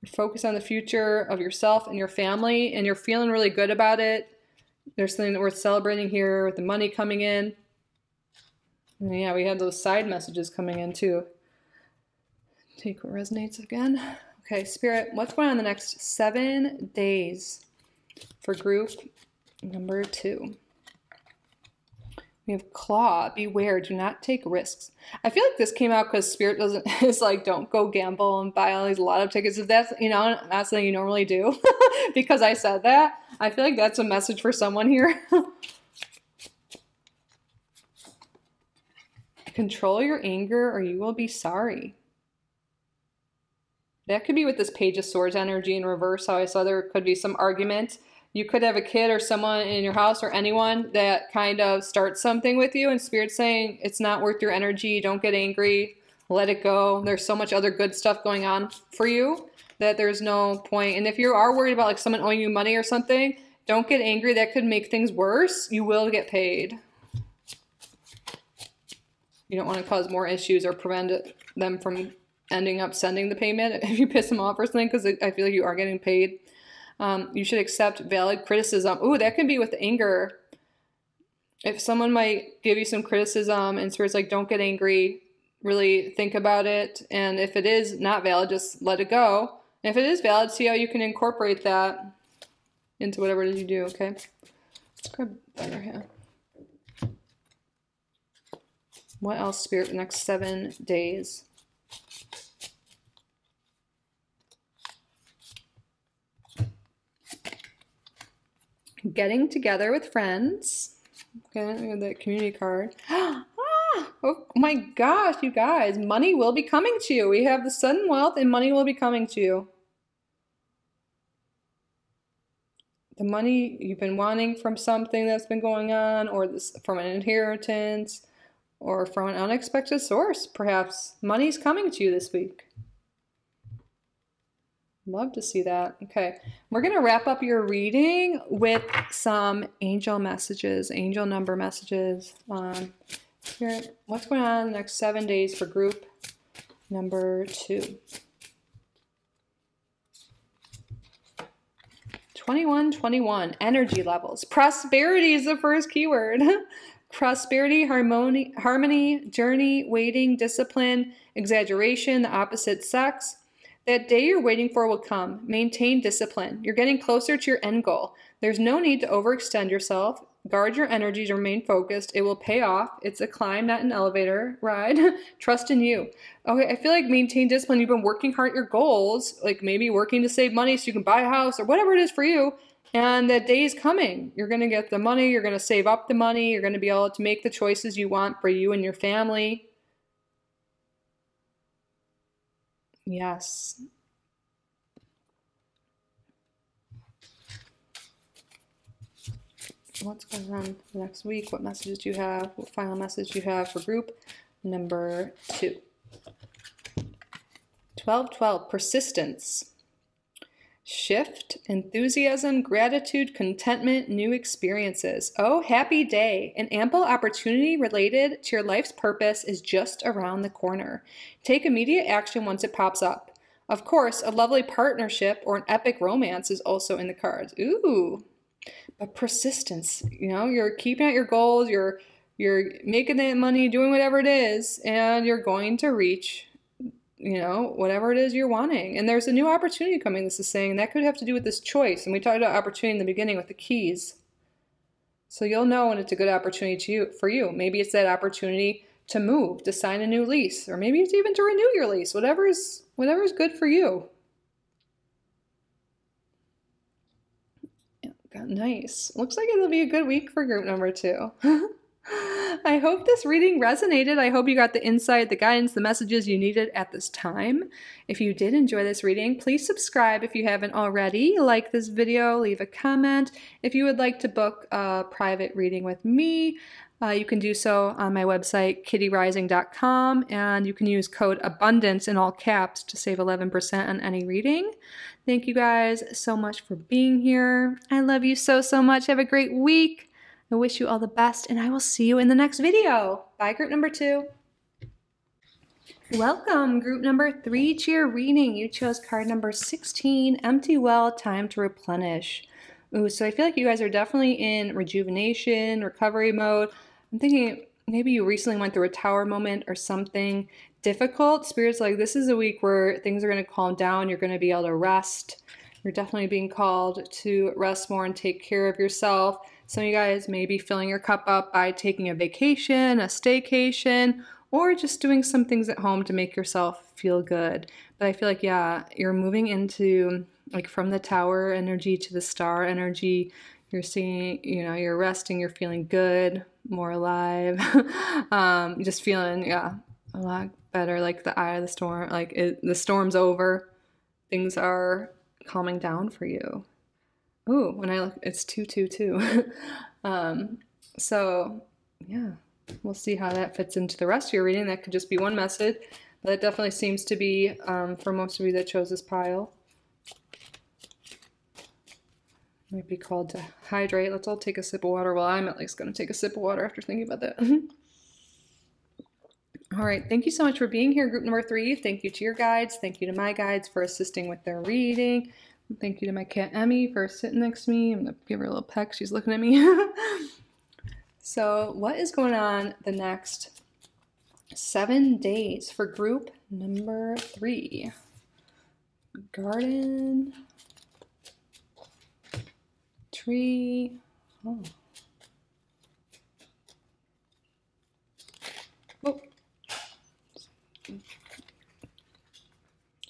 You're focused on the future of yourself and your family, and you're feeling really good about it. There's something that we're celebrating here with the money coming in. And yeah, we had those side messages coming in too. Take what resonates again. Okay, Spirit, what's going on the next 7 days for group number 2? We have Claw. Beware. Do not take risks. I feel like this came out because Spirit is like, don't go gamble and buy all these lotto tickets. If that's, not something you normally do because I said that. I feel like that's a message for someone here. Control your anger or you will be sorry. That could be with this Page of Swords energy in reverse, how I saw there could be some argument. You could have a kid or someone in your house or anyone that kind of starts something with you, and Spirit's saying it's not worth your energy. Don't get angry. Let it go. There's so much other good stuff going on for you that there's no point. And if you are worried about like someone owing you money or something, don't get angry. That could make things worse. You will get paid. You don't want to cause more issues or prevent them from ending up sending the payment if you piss them off or something, because I feel like you are getting paid. You should accept valid criticism. Ooh, that can be with anger. If someone might give you some criticism and Spirit's like, don't get angry, really think about it. And if it is not valid, just let it go. And if it is valid, see how you can incorporate that into whatever it is you do, okay? Let's grab better here. What else, Spirit, the next 7 days? Getting together with friends. Okay, the community card. Oh my gosh, you guys. Money will be coming to you. We have the sudden wealth and money will be coming to you. The money you've been wanting from something that's been going on, or from an inheritance, or from an unexpected source, perhaps. Money's coming to you this week. Love to see that. Okay, we're going to wrap up your reading with some angel messages, angel number messages. Spirit, what's going on in the next 7 days for group number 2? 2121, energy levels. Prosperity is the first keyword. Prosperity, harmony, journey, waiting, discipline, exaggeration, the opposite sex. That day you're waiting for will come. Maintain discipline. You're getting closer to your end goal. There's no need to overextend yourself. Guard your energy to remain focused. It will pay off. It's a climb, not an elevator ride. Trust in you. Okay, I feel like maintain discipline. You've been working hard at your goals, like maybe working to save money so you can buy a house or whatever it is for you. And that day is coming. You're going to get the money. You're going to save up the money. You're going to be able to make the choices you want for you and your family. Yes. What's going on for next week? What messages do you have? What final message do you have for group number 2? 12-12, persistence. Shift, enthusiasm, gratitude, contentment, new experiences. Oh, happy day. An ample opportunity related to your life's purpose is just around the corner. Take immediate action once it pops up. Of course, a lovely partnership or an epic romance is also in the cards. Ooh. But persistence, you know, you're keeping at your goals, you're making that money, doing whatever it is, and you're going to reach, you know, whatever it is you're wanting. And there's a new opportunity coming, this is saying, and that could have to do with this choice. And we talked about opportunity in the beginning with the keys. So you'll know when it's a good opportunity for you. Maybe it's that opportunity to move, to sign a new lease, or maybe it's even to renew your lease, whatever is good for you. Nice. Looks like it'll be a good week for group number 2. I hope this reading resonated. I hope you got the insight, the guidance, the messages you needed at this time. If you did enjoy this reading, please subscribe if you haven't already. Like this video, leave a comment. If you would like to book a private reading with me, you can do so on my website, kittyoutsidethebox.com, and you can use code ABUNDANCE in all caps to save 11% on any reading. Thank you guys so much for being here. I love you so, so much. Have a great week. I wish you all the best, and I will see you in the next video. Bye, group number 2. Welcome, group number 3, to your reading. You chose card number 16, Empty Well, Time to Replenish. Ooh, so I feel like you guys are definitely in rejuvenation, recovery mode. I'm thinking maybe you recently went through a tower moment or something difficult. Spirit's like, this is a week where things are going to calm down. You're going to be able to rest. You're definitely being called to rest more and take care of yourself. Some of you guys may be filling your cup up by taking a vacation, a staycation, or just doing some things at home to make yourself feel good. But I feel like, yeah, you're moving into, like, from the tower energy to the star energy. You're seeing, you know, you're resting, you're feeling good, more alive, just feeling, yeah, a lot better, like the eye of the storm, like the storm's over. Things are calming down for you. Ooh, when I look, it's 222. So, yeah, we'll see how that fits into the rest of your reading. That could just be one message, but it definitely seems to be for most of you that chose this pile. Might be called to hydrate. Let's all take a sip of water. Well, I'm at least going to take a sip of water after thinking about that. All right, thank you so much for being here, group number 3. Thank you to your guides. Thank you to my guides for assisting with their reading. Thank you to my cat Emmy for sitting next to me. I'm going to give her a little peck. She's looking at me. So what is going on the next 7 days for group number 3? Garden, tree. Oh. Oh. Too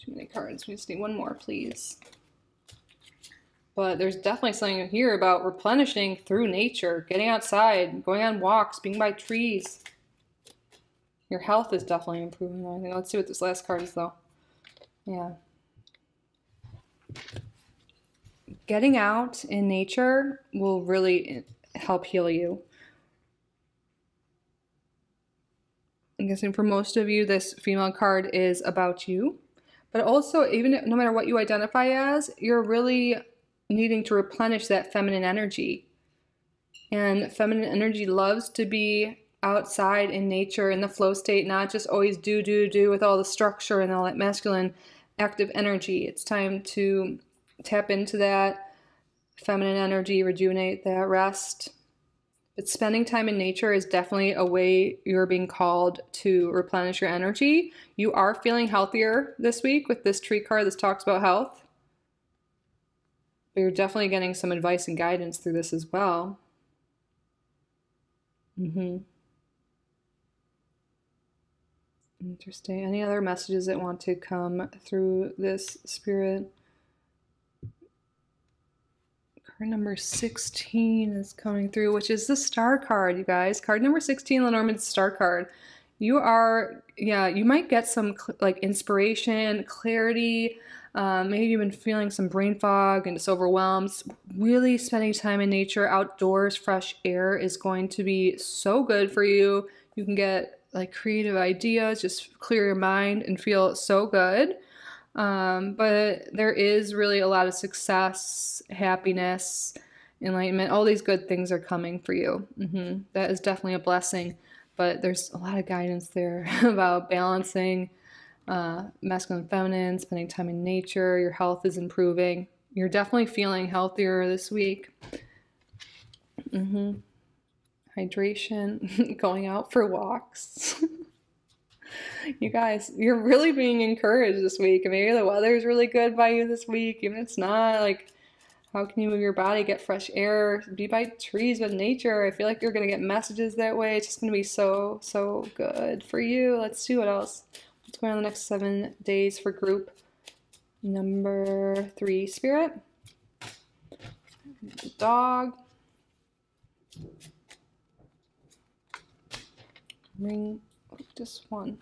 many cards. We just need one more, please. But there's definitely something here about replenishing through nature, getting outside, going on walks, being by trees. Your health is definitely improving. I think. Let's see what this last card is, though. Yeah. Getting out in nature will really help heal you. I'm guessing for most of you, this female card is about you. But also, even no matter what you identify as, you're really needing to replenish that feminine energy. And feminine energy loves to be outside in nature, in the flow state, not just always do with all the structure and all that masculine active energy. It's time to tap into that feminine energy, rejuvenate that, rest. But spending time in nature is definitely a way you're being called to replenish your energy. You are feeling healthier this week with this tree card. This talks about health. But you're definitely getting some advice and guidance through this as well. Interesting. Any other messages that want to come through this spirit Card number 16 is coming through, which is the star card, you guys. Card number 16, Lenormand's star card. You are, yeah, you might get some like inspiration, clarity. Maybe you've been feeling some brain fog and just overwhelmed. Really spending time in nature, outdoors, fresh air is going to be so good for you. You can get like creative ideas, just clear your mind and feel so good. But there is really a lot of success, happiness, enlightenment. All these good things are coming for you. That is definitely a blessing. But there's a lot of guidance there about balancing masculine and feminine, spending time in nature. Your health is improving. You're definitely feeling healthier this week. Hydration, going out for walks. You guys, you're really being encouraged this week. Maybe the weather is really good by you this week. Even if it's not, like, how can you move your body, get fresh air, be by trees with nature? I feel like you're going to get messages that way. It's just going to be so, so good for you. Let's see what else. What's going on the next 7 days for group number 3, Spirit? The dog. Ring. Just one.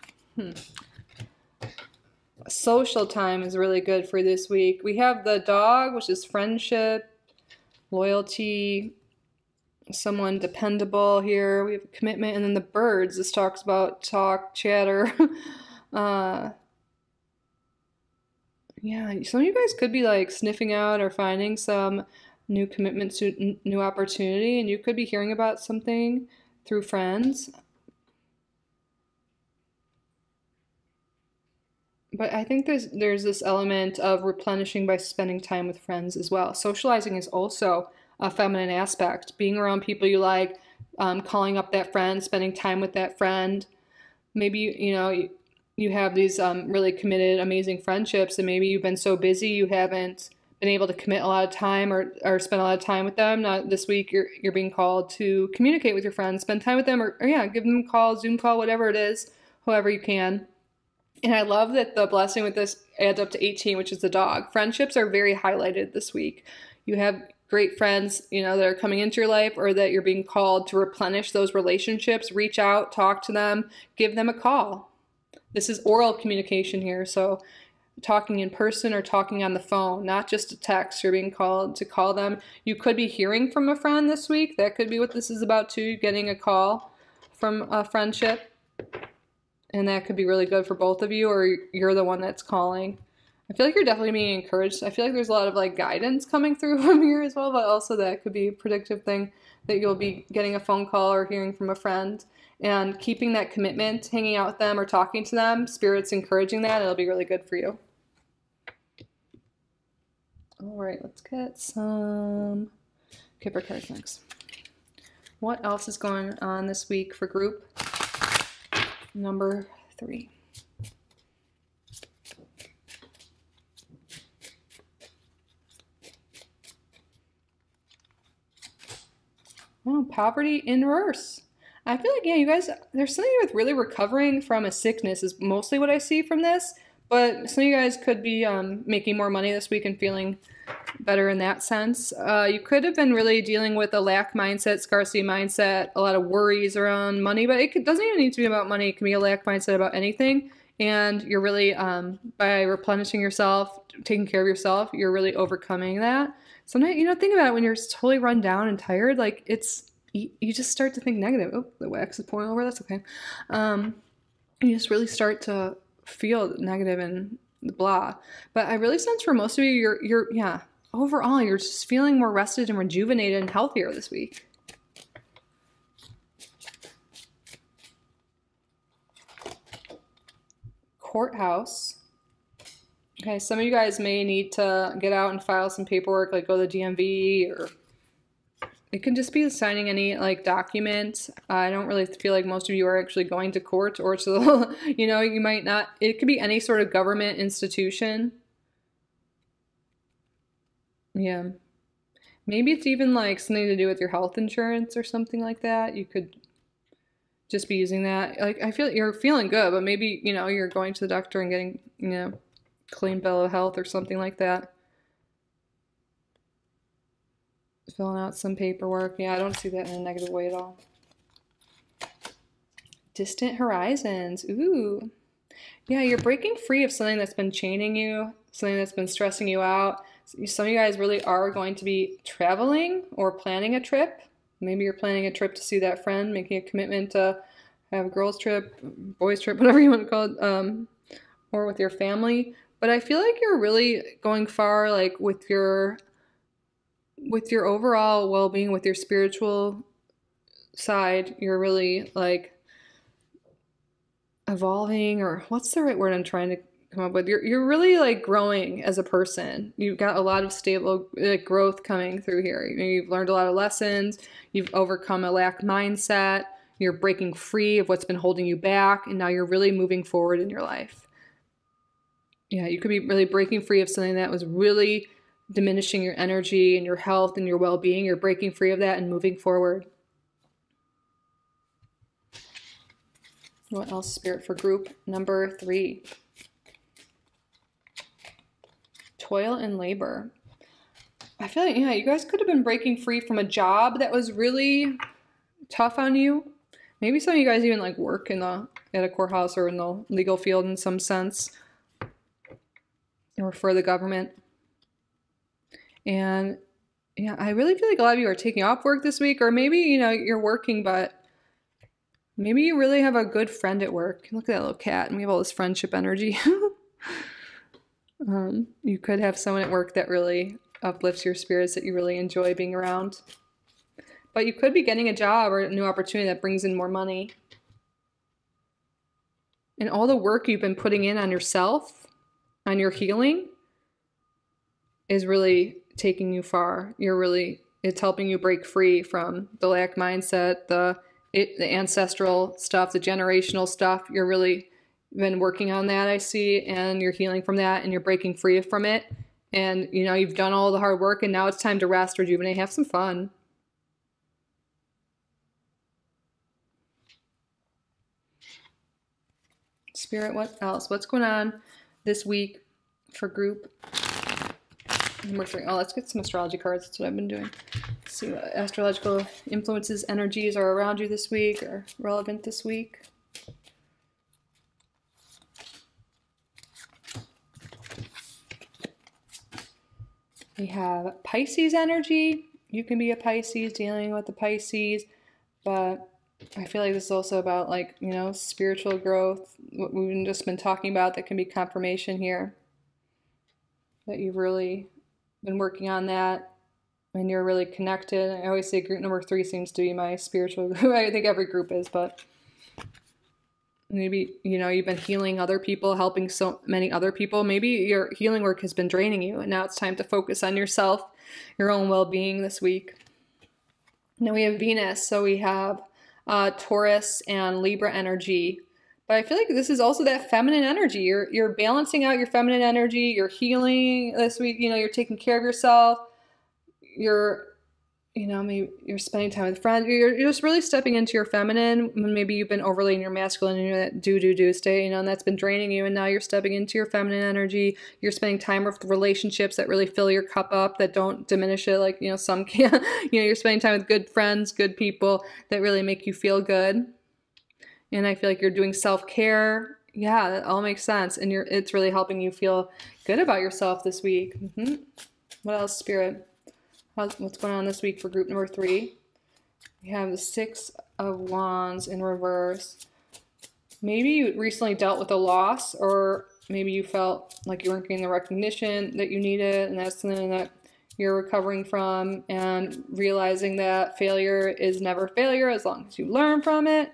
Social time is really good for this week. We have the dog, which is friendship, loyalty, someone dependable here. We have commitment, and then the birds. This talks about talk, chatter. Yeah, some of you guys could be like sniffing out or finding some new commitment to new opportunity, and you could be hearing about something through friends. But I think there's this element of replenishing by spending time with friends as well. Socializing is also a feminine aspect. Being around people you like, calling up that friend, spending time with that friend. Maybe, you have these really committed, amazing friendships, and maybe you've been so busy you haven't been able to commit a lot of time or spend a lot of time with them. Not this week, you're being called to communicate with your friends, spend time with them, or yeah, give them a call, Zoom call, whatever it is, however you can. And I love that the blessing with this adds up to 18, which is the dog. Friendships are very highlighted this week. You have great friends, that are coming into your life, or that you're being called to replenish those relationships. Reach out, talk to them, give them a call. This is oral communication here, so talking in person or talking on the phone, not just a text. You're being called to call them. You could be hearing from a friend this week. That could be what this is about too, getting a call from a friendship. And that could be really good for both of you, or you're the one that's calling. I feel like you're definitely being encouraged. I feel like there's a lot of like guidance coming through from here as well, but also that could be a predictive thing that you'll be getting a phone call or hearing from a friend. And keeping that commitment, hanging out with them or talking to them, Spirit's encouraging that. It'll be really good for you. All right, let's get some Kipper cards next. What else is going on this week for group number 3? Oh, poverty in reverse. I feel like, yeah, you guys, there's something with really recovering from a sickness is mostly what I see from this. But some of you guys could be making more money this week and feeling better in that sense. You could have been really dealing with a lack mindset, scarcity mindset, a lot of worries around money, but doesn't even need to be about money. It can be a lack mindset about anything. And you're really, by replenishing yourself, taking care of yourself, you're really overcoming that. Sometimes, think about it when you're totally run down and tired, like you just start to think negative. Oh, the wax is pouring over, that's okay. You just really start to feel negative and blah. But I really sense for most of you, you're overall, you're just feeling more rested and rejuvenated and healthier this week. Courthouse. Okay, some of you guys may need to get out and file some paperwork, like go to the DMV, or it can just be signing any like document. I don't really feel like most of you are actually going to court or to, you might not. It could be any sort of government institution. Yeah. Maybe it's even like something to do with your health insurance or something like that. You could just be using that. Like, I feel you're feeling good, but maybe, you're going to the doctor and getting, clean bill of health or something like that. filling out some paperwork. Yeah, I don't see that in a negative way at all. Distant horizons. Ooh. Yeah, you're breaking free of something that's been chaining you, something that's been stressing you out. Some of you guys really are going to be traveling or planning a trip. Maybe you're planning a trip to see that friend, making a commitment to have a girls' trip, boys' trip, whatever you want to call it, or with your family. But I feel like you're really going far, like with your overall well-being, with your spiritual side. You're really like evolving, or what's the right word I'm trying to come up with? You're really like growing as a person. You've got a lot of stable growth coming through here. You've learned a lot of lessons. You've overcome a lack mindset. You're breaking free of what's been holding you back, and now you're really moving forward in your life. Yeah, you could be really breaking free of something that was really diminishing your energy and your health and your well-being. You're breaking free of that and moving forward. What else, Spirit, for group number 3? Toil and labor. I feel like, yeah, you guys could have been breaking free from a job that was really tough on you. Maybe some of you guys even like work at a courthouse or in the legal field in some sense, or for the government. And yeah, I really feel like a lot of you are taking off work this week, or maybe, you're working, but maybe you really have a good friend at work. Look at that little cat, and we have all this friendship energy. You could have someone at work that really uplifts your spirits, that you really enjoy being around. But you could be getting a job or a new opportunity that brings in more money. And all the work you've been putting in on yourself, on your healing, is really taking you far. It's helping you break free from the lack mindset, the ancestral stuff, the generational stuff. You're really been working on that, I see, and you're healing from that, and you're breaking free from it. And, you've done all the hard work, and now it's time to rest, rejuvenate, have some fun. Spirit, what else? What's going on this week for group number 3? Oh, let's get some astrology cards. That's what I've been doing. Let's see what astrological influences, energies are around you this week, or relevant this week. We have Pisces energy. You can be a Pisces, dealing with the Pisces, but I feel like this is also about spiritual growth, what we've just been talking about. That can be confirmation here that you've really been working on that, and you're really connected. I always say group number 3 seems to be my spiritual group. I think every group is, but maybe, you've been healing other people, helping so many other people. Maybe your healing work has been draining you, and now it's time to focus on yourself, your own well-being this week. Now we have Venus, so we have Taurus and Libra energy. But I feel like this is also that feminine energy. You're balancing out your feminine energy. You're healing this week. You're taking care of yourself. Maybe you're spending time with friends. You're just really stepping into your feminine when maybe you've been overly in your masculine and you're that do state, and that's been draining you. And now you're stepping into your feminine energy. You're spending time with relationships that really fill your cup up, that don't diminish it like, some can. You're spending time with good friends, good people that really make you feel good. And I feel like you're doing self-care. Yeah, that all makes sense. And it's really helping you feel good about yourself this week. What else, Spirit? What's going on this week for group number 3? We have the 6 of Wands in reverse. Maybe you recently dealt with a loss, or maybe you felt like you weren't getting the recognition that you needed, and that's something that you're recovering from, and realizing that failure is never failure as long as you learn from it.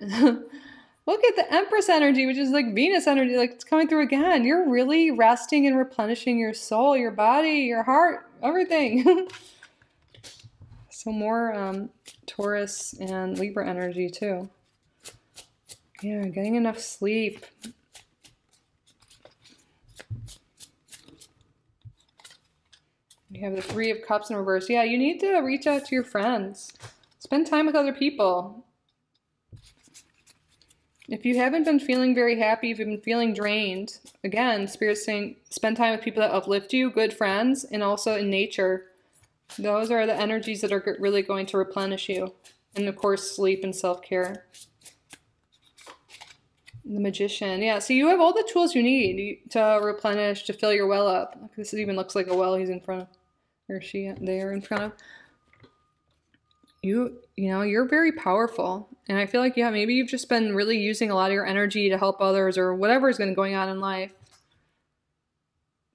Look at the Empress energy, which is like Venus energy, like it's coming through again. You're really resting and replenishing your soul, your body, your heart, everything. So more Taurus and Libra energy too. Yeah, getting enough sleep. You have the 3 of Cups in reverse. Yeah, you need to reach out to your friends. Spend time with other people. If you haven't been feeling very happy, if you've been feeling drained, again, Spirit's saying spend time with people that uplift you, good friends, and also in nature. Those are the energies that are really going to replenish you. And of course, sleep and self-care. The Magician. Yeah, so you have all the tools you need to replenish, to fill your well up. This even looks like a well he's in front of, or she, they are in front of. You know, you're very powerful. And I feel like, yeah, maybe you've just been really using a lot of your energy to help others or whatever has been going on in life.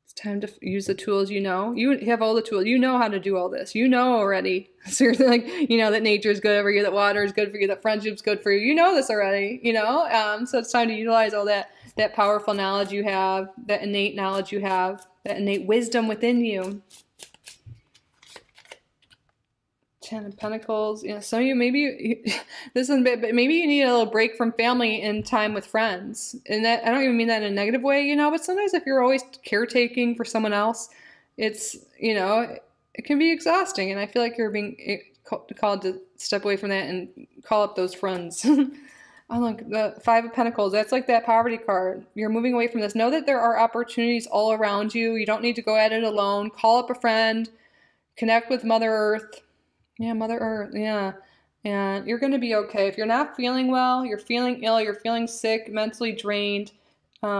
It's time to use the tools you know. You have all the tools. You know how to do all this. You know already. So you're like, you know that nature is good for you, that water is good for you, that friendship's good for you. You know this already, you know? So it's time to utilize all that powerful knowledge you have, that innate knowledge you have, that innate wisdom within you. Ten of Pentacles. Yeah, some of you maybe this is a bit, but maybe you need a little break from family and time with friends. And that, I don't even mean that in a negative way, you know. But sometimes if you're always caretaking for someone else, it's, you know, it can be exhausting. And I feel like you're being called to step away from that and call up those friends. I like the Five of Pentacles. That's like that poverty card. You're moving away from this. Know that there are opportunities all around you. You don't need to go at it alone. Call up a friend. Connect with Mother Earth. Yeah, Mother Earth, yeah. And you're going to be okay. If you're not feeling well, you're feeling ill, you're feeling sick, mentally drained,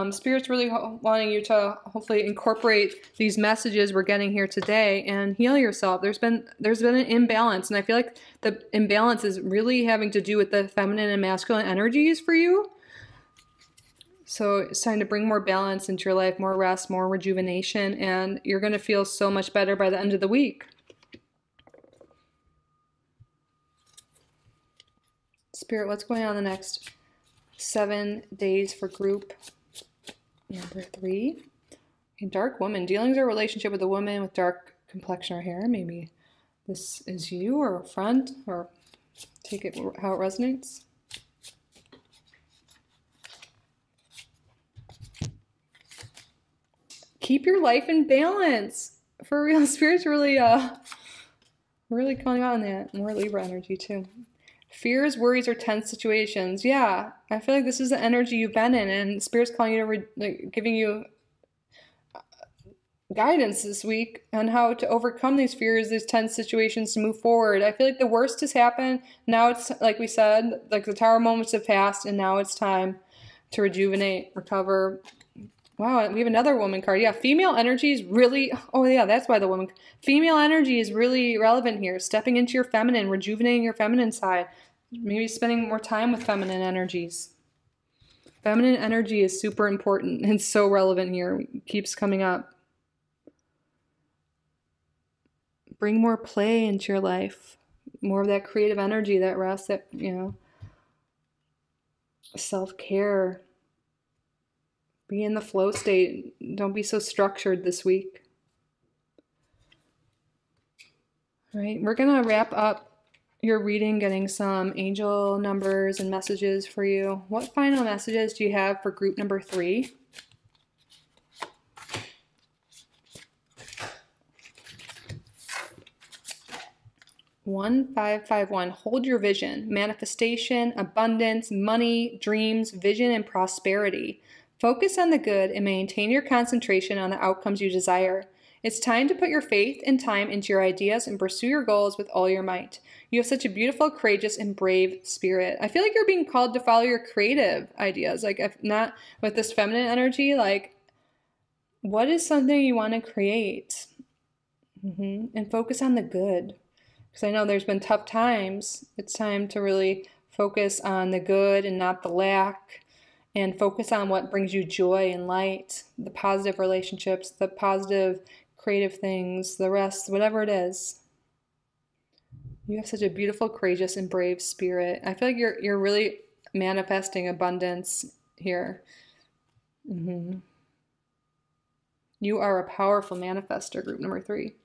Spirit's really wanting you to hopefully incorporate these messages we're getting here today and heal yourself. There's been an imbalance, and I feel like the imbalance is really having to do with the feminine and masculine energies for you. So it's time to bring more balance into your life, more rest, more rejuvenation, and you're going to feel so much better by the end of the week. Spirit, what's going on the next 7 days for group number 3? A dark woman. Dealings or relationship with a woman with dark complexion or hair. Maybe this is you or a friend, or take it how it resonates. Keep your life in balance. For real, Spirit's really calling on that. More Libra energy too. Fears, worries, or tense situations. Yeah, I feel like this is the energy you've been in, and Spirit's calling you to, giving you guidance this week on how to overcome these fears, these tense situations, to move forward. I feel like the worst has happened. Now it's, like we said, like the tower moments have passed, and now it's time to rejuvenate, recover. Wow, we have another woman card. Yeah, female energy is really, oh yeah, that's why the woman. Female energy is really relevant here. Stepping into your feminine, rejuvenating your feminine side. Maybe spending more time with feminine energies. Feminine energy is super important and so relevant here. It keeps coming up. Bring more play into your life. More of that creative energy, that rest, that, you know, self-care. Be in the flow state. Don't be so structured this week. All right, we're going to wrap up your reading, getting some angel numbers and messages for you. What final messages do you have for group number 3? One, 551. Hold your vision. Manifestation, abundance, money, dreams, vision, and prosperity. Focus on the good and maintain your concentration on the outcomes you desire. It's time to put your faith and time into your ideas and pursue your goals with all your might. You have such a beautiful, courageous, and brave spirit. I feel like you're being called to follow your creative ideas. Like, if not with this feminine energy, like, what is something you want to create? And focus on the good. Because I know there's been tough times. It's time to really focus on the good and not the lack. And focus on what brings you joy and light, the positive relationships, the positive creative things, the rest, whatever it is. You have such a beautiful, courageous, and brave spirit. I feel like you're really manifesting abundance here. You are a powerful manifester, group number 3.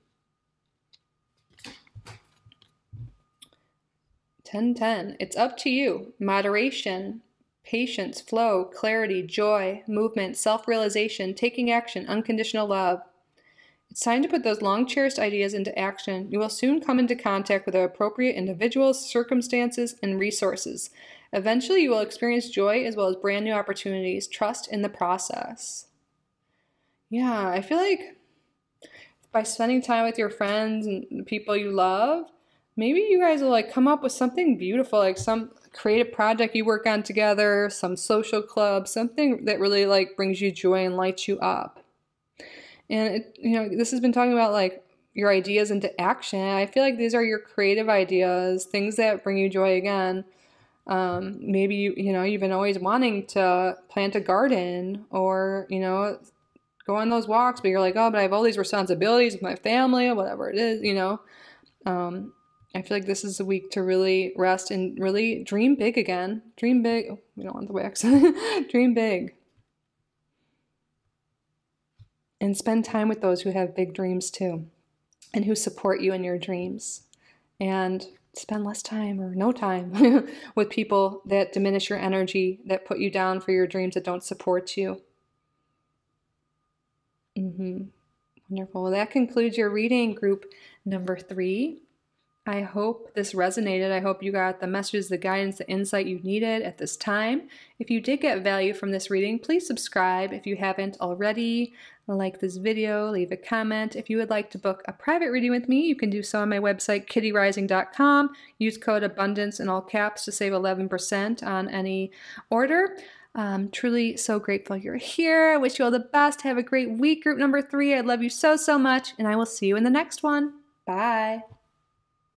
10-10. It's up to you. Moderation. Patience, flow, clarity, joy, movement, self-realization, taking action, unconditional love. It's time to put those long-cherished ideas into action. You will soon come into contact with the appropriate individuals, circumstances, and resources. Eventually, you will experience joy as well as brand new opportunities. Trust in the process. Yeah, I feel like by spending time with your friends and the people you love, maybe you guys will like come up with something beautiful, like some creative project you work on together, some social club, something that really like brings you joy and lights you up. And this has been talking about like your ideas into action. I feel like these are your creative ideas, things that bring you joy again. Maybe you've been always wanting to plant a garden or go on those walks, but you're like, oh, but I have all these responsibilities with my family or whatever it is. I feel like this is a week to really rest and really dream big again. Dream big. Oh, we don't want the wax. Dream big. And spend time with those who have big dreams too and who support you in your dreams. And spend less time or no time with people that diminish your energy, that put you down for your dreams, that don't support you. Wonderful. Well, that concludes your reading, group number 3. I hope this resonated. I hope you got the messages, the guidance, the insight you needed at this time. If you did get value from this reading, please subscribe if you haven't already. Like this video, leave a comment. If you would like to book a private reading with me, you can do so on my website, kittyoutsidethebox.com. Use code ABUNDANCE in all caps to save 11% on any order. Truly so grateful you're here. I wish you all the best. Have a great week, group number 3. I love you so, so much, and I will see you in the next one. Bye.